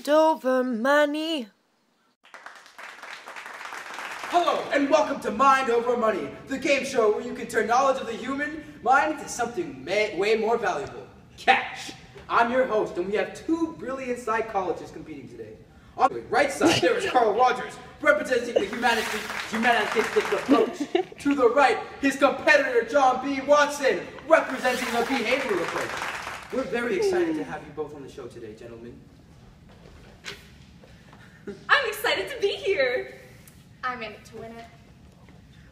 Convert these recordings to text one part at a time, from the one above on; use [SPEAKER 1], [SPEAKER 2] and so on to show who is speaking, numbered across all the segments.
[SPEAKER 1] Mind over money.
[SPEAKER 2] Hello, and welcome to Mind Over Money, the game show where you can turn knowledge of the human mind into something way more valuable, cash. I'm your host, and we have two brilliant psychologists competing today. On the right side, there is Carl Rogers, representing the humanistic approach. To the right, his competitor, John B. Watson, representing the behavioral approach. We're very excited to have you both on the show today, gentlemen.
[SPEAKER 3] I'm excited to be here.
[SPEAKER 4] I'm in it to win it.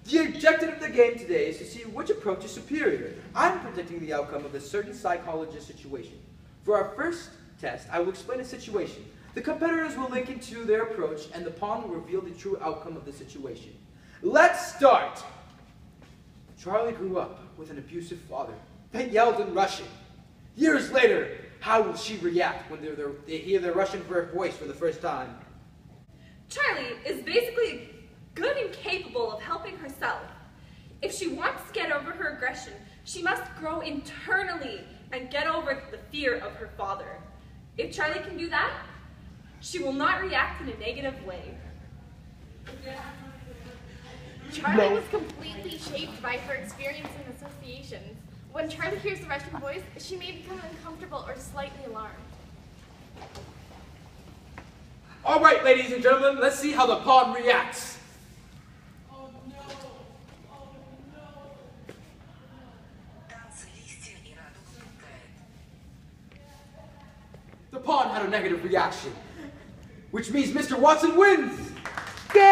[SPEAKER 2] The objective of the game today is to see which approach is superior. I'm predicting the outcome of a certain psychologist situation. For our first test, I will explain a situation. The competitors will link into their approach, and the pawn will reveal the true outcome of the situation. Let's start! Charlie grew up with an abusive father that yelled in Russian. Years later, how will she react when they hear their Russian voice for the first time?
[SPEAKER 3] Charlie is basically good and capable of helping herself. If she wants to get over her aggression, she must grow internally and get over the fear of her father. If Charlie can do that, she will not react in a negative way.
[SPEAKER 4] Charlie was completely shaped by her experience and associations. When Charlie hears the Russian voice, she may become uncomfortable or slightly alarmed.
[SPEAKER 2] All right, ladies and gentlemen, let's see how the pawn reacts.
[SPEAKER 5] Oh no! Oh no!
[SPEAKER 2] The pawn had a negative reaction, which means Mr. Watson wins! Yay!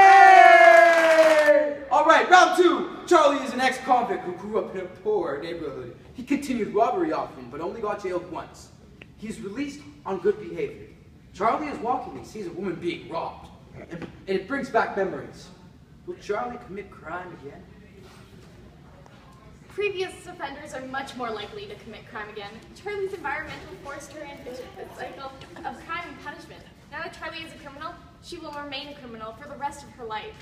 [SPEAKER 2] All right, round two. Charlie is an ex-convict who grew up in a poor neighborhood. He continued robbery often, but only got jailed once. He is released on good behavior. Charlie is walking and sees a woman being robbed, and it brings back memories. Will Charlie commit crime again?
[SPEAKER 4] Previous offenders are much more likely to commit crime again. Charlie's environmental forced her into the cycle of crime and punishment. Now that Charlie is a criminal, she will remain a criminal for the rest of her life.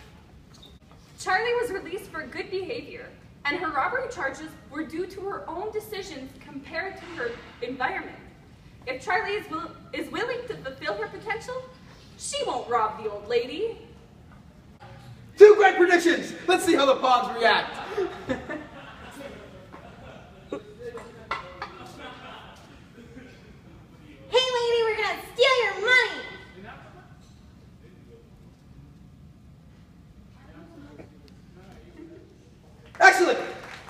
[SPEAKER 3] Charlie was released for good behavior, and her robbery charges were due to her own decisions compared to her environment. If Charlie is willing to fulfill her potential, she won't rob the old lady.
[SPEAKER 2] Two great predictions! Let's see how the pawns react.
[SPEAKER 6] Hey lady, we're gonna steal your money!
[SPEAKER 2] Excellent!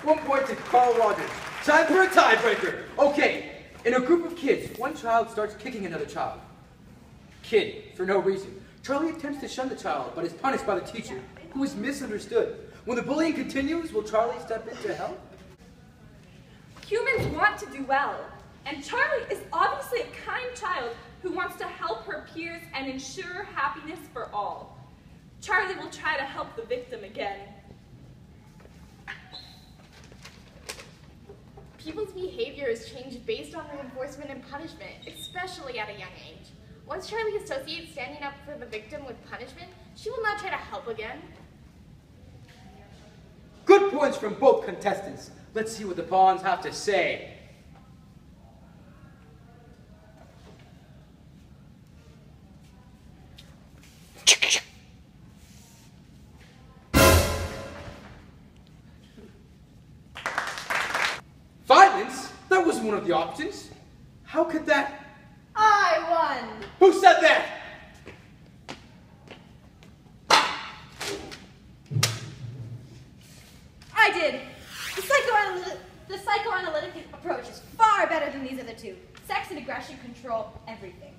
[SPEAKER 2] 1 point to Carl Rogers. Time for a tiebreaker. Okay, in a group of kids, one child starts kicking another child. Kid, for no reason. Charlie attempts to shun the child, but is punished by the teacher, who is misunderstood. When the bullying continues, will Charlie step in to help?
[SPEAKER 3] Humans want to do well, and Charlie is obviously a kind child who wants to help her peers and ensure happiness for all. Charlie will try to help the victim again.
[SPEAKER 4] People's behavior is changed based on reinforcement and punishment, especially at a young age. Once Charlie associates standing up for the victim with punishment, she will not try to help again.
[SPEAKER 2] Good points from both contestants. Let's see what the pawns have to say. Violence? That was one of the options. How could that?
[SPEAKER 6] I won!
[SPEAKER 2] Who said that?
[SPEAKER 6] I did! The psychoanalytic approach is far better than these other two. Sex and aggression control everything.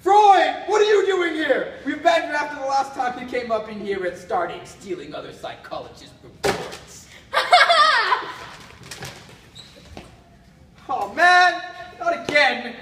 [SPEAKER 2] Freud, what are you doing here? We've been here after the last time you came up in here and started stealing other psychologists' reports. Oh man, not again.